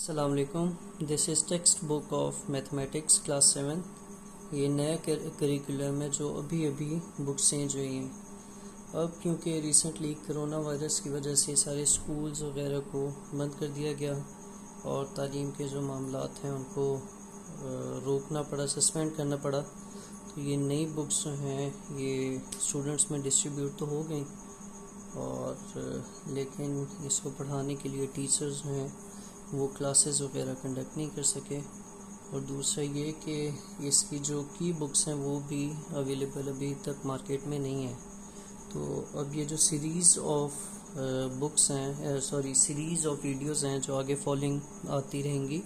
अस्सलाम वालेकुम। This is text book of mathematics class 7। ये नया करिकुलम है जो अभी अभी बुक्स चेंज हुई हैं। अब क्योंकि रिसेंटली कोरोना वायरस की वजह से सारे स्कूल्स वगैरह को बंद कर दिया गया और तालीम के जो मामलात हैं उनको रोकना पड़ा, सस्पेंड करना पड़ा। तो ये नई बुक्स जो हैं ये स्टूडेंट्स में डिस्ट्रीब्यूट तो हो गई और लेकिन इसको पढ़ाने के लिए टीचर्स जो हैं वो क्लासेस वगैरह कंडक्ट नहीं कर सके। और दूसरा ये कि इसकी जो की बुक्स हैं वो भी अवेलेबल अभी तक मार्केट में नहीं है। तो अब ये जो सीरीज़ ऑफ बुक्स हैं सीरीज़ ऑफ वीडियोस हैं जो आगे फॉलोइंग आती रहेंगी,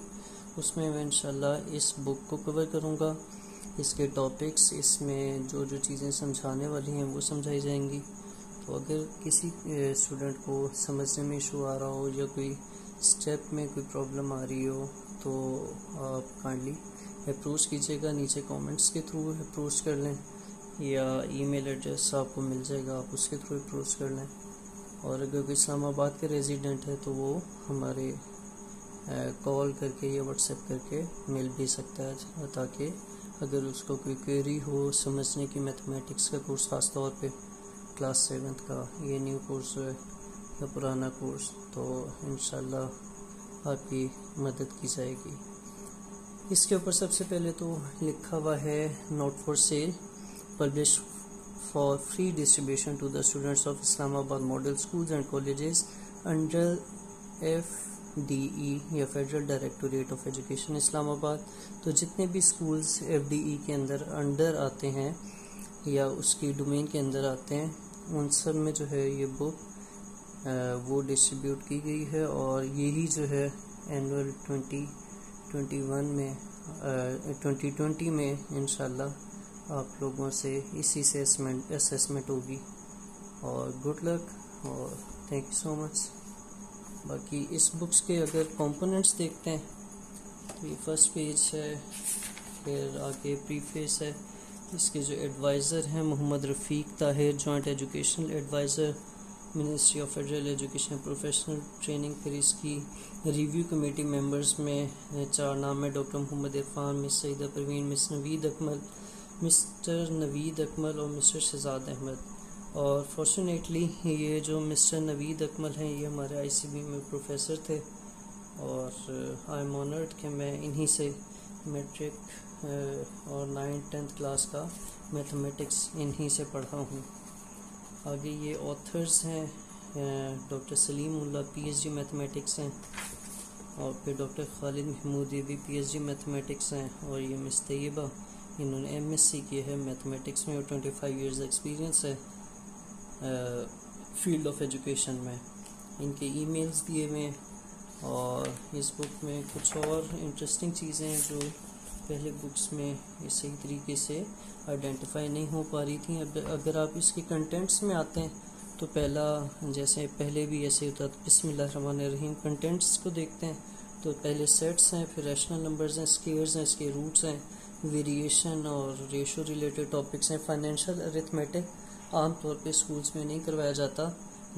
उसमें मैं इंशाल्लाह इस बुक को कवर करूँगा। इसके टॉपिक्स, इसमें जो जो चीज़ें समझाने वाली हैं वो समझाई जाएंगी। तो अगर किसी स्टूडेंट को समझने में इशू आ रहा हो या कोई स्टेप में कोई प्रॉब्लम आ रही हो तो आप काइंडली अप्रोच कीजिएगा, नीचे कमेंट्स के थ्रू अप्रोच कर लें या ईमेल एड्रेस आपको मिल जाएगा, आप उसके थ्रू अप्रोच कर लें। और अगर कोई इस्लामाबाद के रेजिडेंट है तो वो हमारे कॉल करके या व्हाट्सएप करके मिल भी सकता है, ताकि अगर उसको कोई क्वेरी हो समझने की मैथमेटिक्स का कोर्स, ख़ास तौर पे क्लास 7 का ये न्यू कोर्स है या पुराना कोर्स, तो इंशाल्लाह आपकी मदद की जाएगी। इसके ऊपर सबसे पहले तो लिखा हुआ है not for sale, publish for free distribution to the students of Islamabad model schools and colleges under FDE या federal directorate of education Islamabad. तो जितने भी स्कूल्स FDE के अंडर आते हैं या उसकी डोमेन के अंदर आते हैं, उन सब में जो है ये बुक वो डिस्ट्रीब्यूट की गई है। और यही जो है एनुअल 2020 में इंशाल्लाह आप लोगों से इसी से असेसमेंट होगी। और गुड लक और थैंक यू सो मच। बाकी इस बुक्स के अगर कंपोनेंट्स देखते हैं तो ये फर्स्ट पेज है, फिर आगे प्रीफेस है। इसके जो एडवाइज़र हैं Mohammad Rafiq Tahir, joint educational adviser, ministry of federal education professional training. फिर इसकी रिव्यू कमेटी मेंबर्स में 4 नाम है: doctor Mohammad Irfan, miss Saeeda Parveen, mister Naveed Akmal और मिस्टर शहजाद अहमद। और फॉर्चुनेटली ये जो मिस्टर नवीद अकमल हैं ये हमारे ICB में प्रोफेसर थे और आई एम ऑनर्ड कि मैं इन्हीं से मैट्रिक और 9th-10th क्लास का मैथमेटिक्स इन्हीं से पढ़ा हूँ। आगे ये ऑथर्स हैं, doctor Saleem Ullah PhD mathematics हैं, और फिर डॉक्टर खालिद महमूद ये भी PhD मैथमेटिक्स हैं, और ये मिस तैयबा इन्होंने MSc की है मैथमेटिक्स में और 25 इयर्स एक्सपीरियंस है फील्ड ऑफ एजुकेशन में। इनके ईमेल्स दिए हुए हैं। और इस बुक में कुछ और इंटरेस्टिंग चीज़ें हैं जो पहले बुक्स में सही तरीके से आइडेंटिफाई नहीं हो पा रही थी। अगर आप इसके कंटेंट्स में आते हैं तो जैसे पहले भी ऐसे होता था, बिस्मिल्लाहिर्रहमानिर्रहीम। कंटेंट्स को देखते हैं तो पहले सेट्स हैं, फिर रैशनल नंबर्स हैं, स्केयर्स हैं, इसके रूट्स हैं, वेरिएशन और रेशो रिलेटेड टॉपिक्स हैं। फाइनेंशियल अरिथमेटिक आमतौर पे स्कूल्स में नहीं करवाया जाता,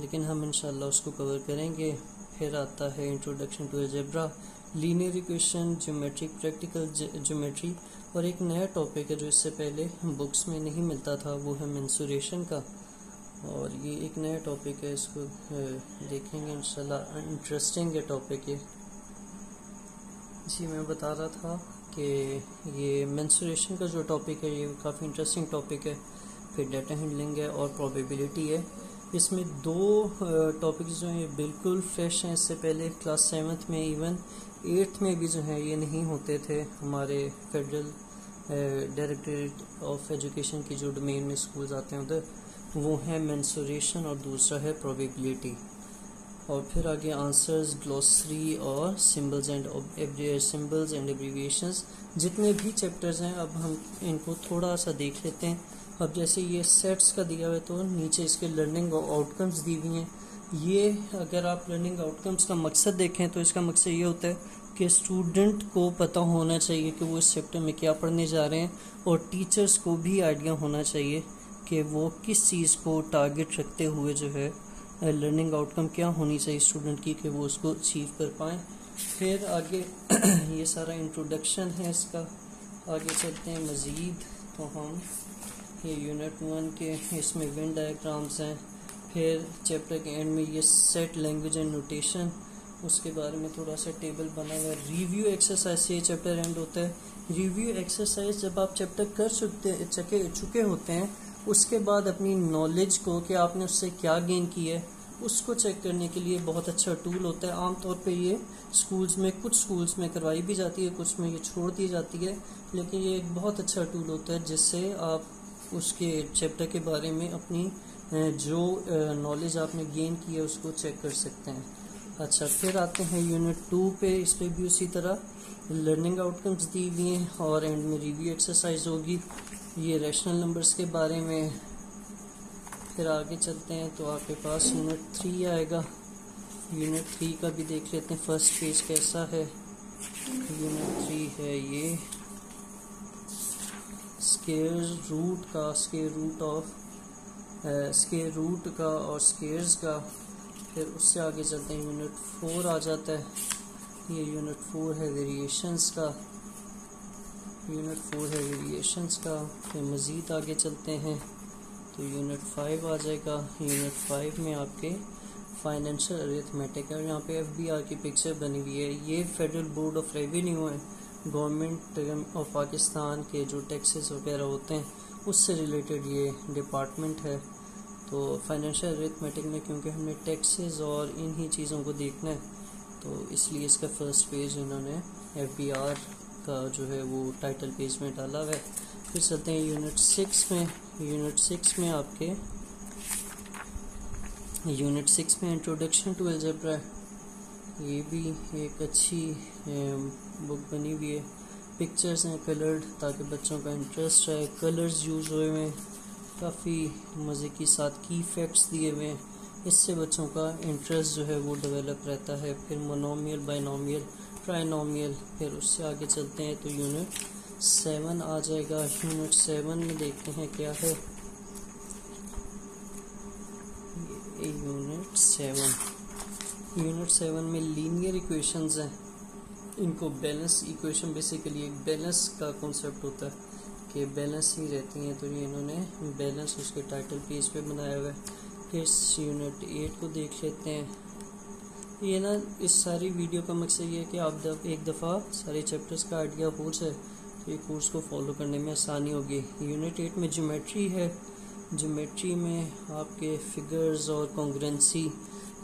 लेकिन हम इंशाल्लाह उसको कवर करेंगे। फिर आता है introduction to algebra, linear equation, geometry, practical geometry, और एक नया टॉपिक है जो इससे पहले बुक्स में नहीं मिलता था, वो है मेंसुरेशन का। और ये एक नया टॉपिक है, इसको देखेंगे इंशाल्लाह। इंटरेस्टिंग है टॉपिक ये। जी मैं बता रहा था कि ये मेंसुरेशन का जो टॉपिक है ये काफ़ी इंटरेस्टिंग टॉपिक है। फिर डाटा हैंडलिंग है और प्रोबेबिलिटी है। इसमें 2 टॉपिक्स जो हैं बिल्कुल फ्रेश हैं। इससे पहले क्लास 7 में, इवन 8th में भी जो है ये नहीं होते थे। हमारे फेडरल डायरेक्टरेट ऑफ एजुकेशन की जो डोमेन में स्कूल्स आते हैं उधर, वो है मेंसुरेशन और दूसरा है प्रोबेबिलिटी। और फिर आगे आंसर्स, ग्लॉसरी और सिंबल्स एंड एब्रीविएशंस। जितने भी चैप्टर्स हैं अब हम इनको थोड़ा सा देख लेते हैं। अब जैसे ये सेट्स का दिया हुआ है तो नीचे इसके लर्निंग आउटकम्स दी हुई हैं। ये अगर आप लर्निंग आउटकम्स का मकसद देखें तो इसका मकसद ये होता है कि स्टूडेंट को पता होना चाहिए कि वो इस चैप्टर में क्या पढ़ने जा रहे हैं, और टीचर्स को भी आइडिया होना चाहिए कि वो किस चीज़ को टारगेट रखते हुए जो है लर्निंग आउटकम क्या होनी चाहिए स्टूडेंट की कि वो उसको अचीव कर पाएँ। फिर आगे ये सारा इंट्रोडक्शन है इसका। आगे चलते हैं मज़ीद, तो हम ये यूनिट 1 के इसमें वेन डायग्राम्स हैं। फिर चैप्टर के एंड में ये सेट लैंग्वेज एंड नोटेशन, उसके बारे में थोड़ा सा टेबल बना हुआ है। रिव्यू एक्सरसाइज से ये चैप्टर एंड होता है। रिव्यू एक्सरसाइज जब आप चैप्टर कर चुके होते हैं, उसके बाद अपनी नॉलेज को कि आपने उससे क्या गेन किया है उसको चेक करने के लिए बहुत अच्छा टूल होता है। आमतौर पे ये कुछ स्कूल्स में करवाई भी जाती है, कुछ में ये छोड़ दी जाती है, लेकिन ये एक बहुत अच्छा टूल होता है जिससे आप उसके चैप्टर के बारे में अपनी जो नॉलेज आपने गेन की है उसको चेक कर सकते हैं। अच्छा, फिर आते हैं यूनिट 2 पे। इस पे भी उसी तरह लर्निंग आउटकम्स दी हुई हैं और एंड में रिव्यू एक्सरसाइज होगी ये रैशनल नंबर्स के बारे में। फिर आगे चलते हैं तो आपके पास यूनिट 3 आएगा। यूनिट 3 का भी देख लेते हैं फर्स्ट पेज कैसा है। यूनिट 3 है ये स्केयर रूट का और स्केयर्स का। फिर उससे आगे चलते हैं यूनिट 4 आ जाता है। ये यूनिट 4 है वेरिएशंस का। फिर मज़ीद आगे चलते हैं तो यूनिट 5 आ जाएगा। यूनिट 5 में आपके फाइनेंशियल अरिथमेटिक है। यहाँ पे FBR की पिक्चर बनी हुई है। ये फेडरल बोर्ड ऑफ रेवेन्यू है, गवर्नमेंट ऑफ पाकिस्तान के जो टैक्सेस वगैरह होते हैं उससे रिलेटेड ये डिपार्टमेंट है। तो फाइनेंशियल अरिथमेटिक में क्योंकि हमने टैक्सेस और इन्हीं चीज़ों को देखना है तो इसलिए इसका फर्स्ट पेज इन्होंने FBR का जो है वो टाइटल पेज में डाला हुआ है। फिर चलते हैं यूनिट 6 में। यूनिट 6 में आपके इंट्रोडक्शन टू अलजेब्रा है। ये भी एक अच्छी बुक बनी हुई है। पिक्चर्स हैं कलर्ड ताकि बच्चों का इंटरेस्ट रहे। कलर्स यूज़ हुए हुए हैं, काफ़ी मज़े के साथ की फैक्ट्स दिए हुए हैं, इससे बच्चों का इंटरेस्ट जो है वो डेवलप रहता है। फिर मोनोमियल, बाइनोमियल, ट्राइनोमियल। फिर उससे आगे चलते हैं तो यूनिट 7 आ जाएगा। यूनिट 7 में देखते हैं क्या है। यूनिट 7 में लीनियर इक्वेशंस हैं। इनको बैलेंस इक्वेशन, बेसिकली एक बैलेंस का कॉन्सेप्ट होता है कि बैलेंस ही रहती हैं, तो ये इन्होंने बैलेंस उसके टाइटल पेज पे बनाया हुआ है। फिर यूनिट 8 को देख लेते हैं। ये ना इस सारी वीडियो का मकसद ये है कि आप एक दफ़ा सारे चैप्टर्स का आइडिया हो जाए तो ये कोर्स को फॉलो करने में आसानी होगी। यूनिट 8 में ज्योमेट्री है। ज्योमेट्री में आपके फिगर्स और कॉन्ग्रुएंसी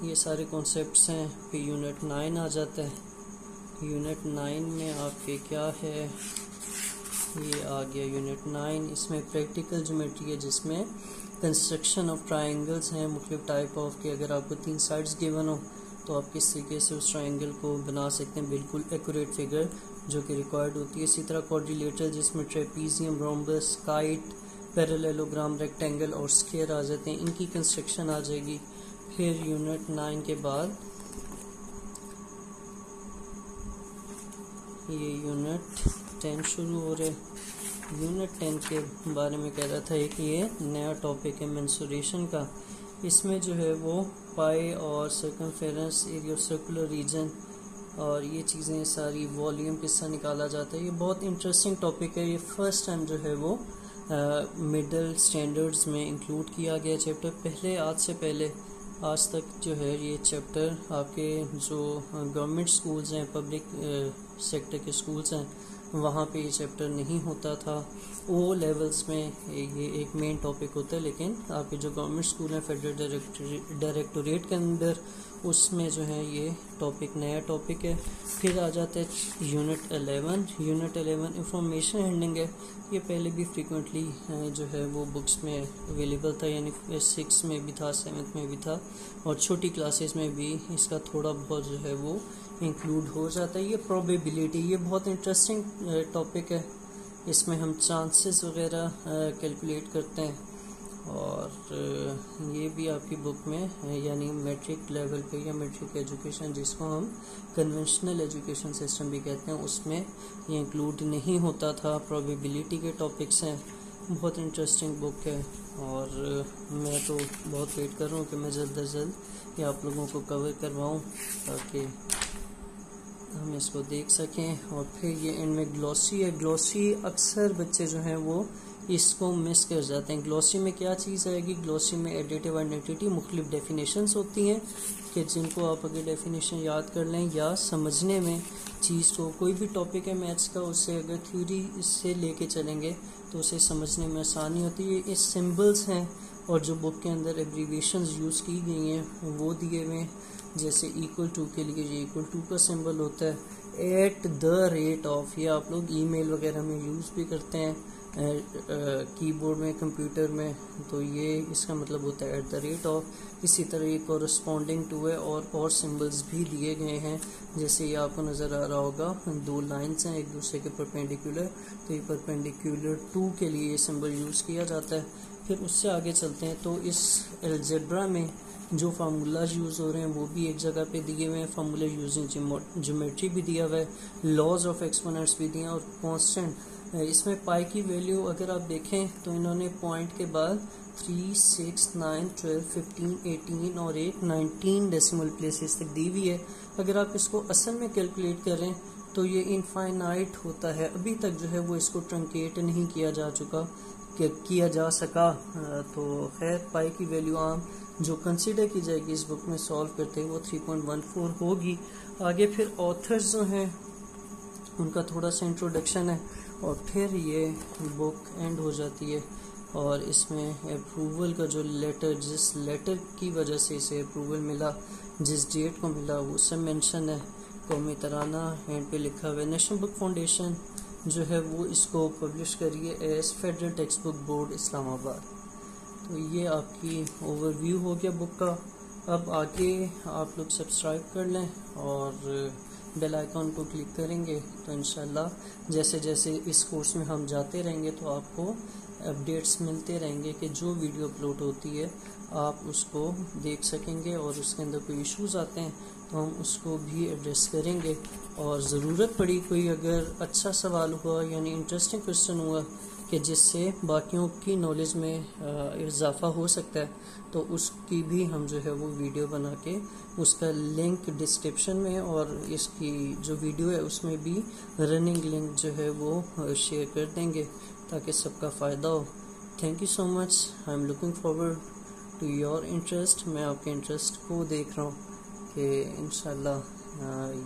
ये सारे कॉन्सेप्ट्स हैं। फिर यूनिट 9 आ जाता है। यूनिट 9 में आपके क्या है, ये आ गया यूनिट 9। इसमें प्रैक्टिकल ज्योमेट्री है जिसमें कंस्ट्रक्शन ऑफ ट्राइंगल्स हैं मुख्तलिफ टाइप ऑफ के। अगर आपको 3 साइड्स गिवन हो तो आप किस तरीके से उस ट्राइंगल को बना सकते हैं, बिल्कुल एक्यूरेट फिगर जो कि रिक्वायर्ड होती है। इसी तरह क्वाड्रिलेटरल जिसमें trapezium, rhombus, kite, parallelogram, rectangle और स्क्वायर आ जाते हैं, इनकी कंस्ट्रक्शन आ जाएगी। फिर यूनिट 9 के बाद ये यूनिट 10 शुरू हो रहे। यूनिट 10 के बारे में कह रहा था एक ये नया टॉपिक है मेंसुरेशन का। इसमें जो है वो पाई और circumference, area of circular region और ये चीज़ें सारी, वॉल्यूम किसका निकाला जाता है। ये बहुत इंटरेस्टिंग टॉपिक है। ये फर्स्ट टाइम जो है वो मिडिल स्टैंडर्ड्स में इंक्लूड किया गया चैप्टर। आज तक जो है ये चैप्टर आपके जो गवर्नमेंट स्कूल्स हैं, पब्लिक सेक्टर के स्कूल्स हैं, वहाँ पे ये चैप्टर नहीं होता था। ओ लेवल्स में ये एक मेन टॉपिक होता है, लेकिन आपके जो गवर्नमेंट स्कूल हैं फेडरल डायरेक्टोरेट के अंदर, उसमें जो है ये टॉपिक नया टॉपिक है। फिर आ जाता है यूनिट 11। यूनिट 11 इंफॉर्मेशन हैंडलिंग है। ये पहले भी फ्रीक्वेंटली जो है वो बुक्स में अवेलेबल था, यानी 6 में भी था, 7th में भी था और छोटी क्लासेस में भी इसका थोड़ा बहुत जो है वो इंक्लूड हो जाता है। ये प्रोबेबिलिटी, ये बहुत इंटरेस्टिंग टॉपिक है। इसमें हम चांसेस वगैरह कैलकुलेट करते हैं और ये भी आपकी बुक में यानी मैट्रिक लेवल पे या मैट्रिक एजुकेशन जिसको हम कन्वेंशनल एजुकेशन सिस्टम भी कहते हैं, उसमें ये इंक्लूड नहीं होता था। प्रोबेबिलिटी के टॉपिक्स हैं। बहुत इंटरेस्टिंग बुक है और मैं तो बहुत वेट कर रहा हूँ कि मैं जल्द अज जल्द ये आप लोगों को कवर करवाऊँ ताकि हम इसको देख सकें। और फिर ये इनमें ग्लॉसी है। ग्लॉसी अक्सर बच्चे जो हैं वो इसको मिस कर जाते हैं। ग्लॉसी में क्या चीज़ आएगी? ग्लॉसी में एडिटिव आइडेंटिटी मुख्तलिफ डेफिनेशंस होती हैं कि जिनको आप अगर डेफिनेशन याद कर लें या समझने में चीज़ को, कोई भी टॉपिक है मैथ्स का, उससे अगर थ्योरी इससे लेके चलेंगे तो उसे समझने में आसानी होती है। इस सिंबल्स हैं और जो बुक के अंदर एब्रीविएशंस यूज़ की गई हैं वो दिए हुए हैं। जैसे इक्वल टू के लिए ये इक्वल टू का सिंबल होता है, एट द रेट ऑफ, ये आप लोग ईमेल वगैरह में यूज़ भी करते हैं कीबोर्ड में, कंप्यूटर में, तो ये इसका मतलब होता है एट द रेट ऑफ। इसी तरह ये कोरस्पॉन्डिंग टू है और सिंबल्स भी दिए गए हैं। जैसे ये आपको नज़र आ रहा होगा, दो लाइंस हैं एक दूसरे के परपेंडिकुलर, तो ये परपेंडिकुलर टू के लिए ये सिंबल यूज़ किया जाता है। फिर उससे आगे चलते हैं तो इस अलजेब्रा में जो फार्मूलाज यूज़ हो रहे हैं वो भी एक जगह पे दिए हुए हैं। फार्मूला यूजिंग ज्योमेट्री भी दिया हुआ है, लॉज ऑफ एक्सपोनेंट्स भी दिए हैं और कांस्टेंट। इसमें पाई की वैल्यू अगर आप देखें तो इन्होंने पॉइंट के बाद 3, 6, 9, 12, 15, 18 और 19 डेसिमल प्लेसेस तक दी हुई है। अगर आप इसको असल में कैलकुलेट करें तो ये इनफाइनाइट होता है। अभी तक जो है वो इसको ट्रंकेट नहीं किया जा सका। तो खैर पाई की वैल्यू आम जो कंसिडर की जाएगी इस बुक में सॉल्व करते हैं वो 3.14 होगी। आगे फिर ऑथर्स जो हैं उनका थोड़ा सा इंट्रोडक्शन है और फिर ये बुक एंड हो जाती है। और इसमें अप्रूवल का जो लेटर, जिस लेटर की वजह से इसे अप्रूवल मिला, जिस डेट को मिला, वो सब मेंशन है। कौमी तराना एंड पे लिखा हुआ है। नेशनल बुक फाउंडेशन जो है वो इसको पब्लिश करिए as federal text book board Islamabad. तो ये आपकी ओवरव्यू हो गया बुक का। अब आगे आप लोग सब्सक्राइब कर लें और बेल आइकॉन को क्लिक करेंगे तो इंशाल्लाह जैसे जैसे इस कोर्स में हम जाते रहेंगे तो आपको अपडेट्स मिलते रहेंगे कि जो वीडियो अपलोड होती है आप उसको देख सकेंगे। और उसके अंदर कोई इश्यूज आते हैं तो हम उसको भी एड्रेस करेंगे। और ज़रूरत पड़ी कोई अगर अच्छा सवाल हुआ यानी इंटरेस्टिंग क्वेश्चन हुआ कि जिससे बाकियों की नॉलेज में इजाफा हो सकता है तो उसकी भी हम जो है वो वीडियो बना के उसका लिंक डिस्क्रिप्शन में और इसकी जो वीडियो है उसमें भी रनिंग लिंक जो है वो शेयर कर देंगे ताकि सबका फ़ायदा हो। Thank you so much. I am looking forward to your interest. मैं आपके इंटरेस्ट को देख रहा हूँ कि इंशाल्लाह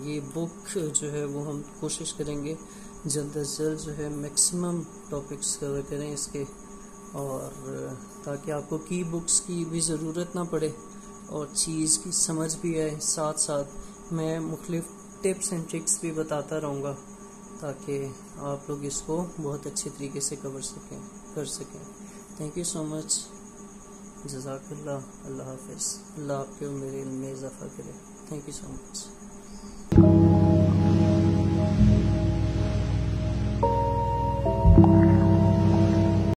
ये बुक जो है वो हम कोशिश करेंगे जल्द अज जल्द जो है मैक्सिमम टॉपिक्स कवर करें इसके, और ताकि आपको की बुक्स की भी ज़रूरत ना पड़े और चीज़ की समझ भी आए। साथ साथ मैं मुख्तलिफ टिप्स एंड ट्रिक्स भी बताता रहूँगा ताकि आप लोग इसको बहुत अच्छे तरीके से कर सकें। Thank you so much. जज़ाकल्लाह। अल्लाह हाफ़िज़। अल्लाह आपके और मेरे इल्म में इजाफ़ा करे। Thank you so much.